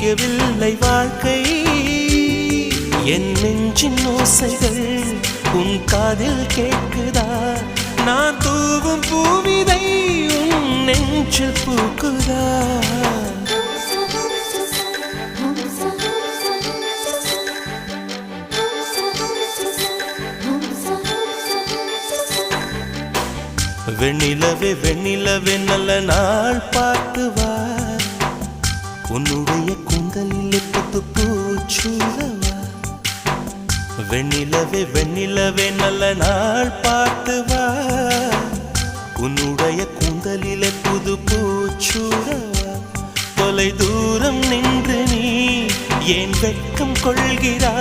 புரியவில்லை வாழ்க்கை என் நெஞ்சின் ஓசைகள் உன் காதில் கேட்குதா நான் தூவும் பூவிதை உன் நெஞ்சில் பூக்குதா வெண்ணிலவே வெண்ணிலவே நல்ல நாள் பார்த்து வா உன்னுடைய கூந்தலில் புத்து பூச்சூடவா வெண்ணிலவே வெண்ணிலவே நல்ல நாள் பார்த்து வா உன்னுடைய கூந்தலில் புது பூச்சூடவா தொலை தூரம் நின்று நீ ஏன் வெட்கம் கொள்கிறாய்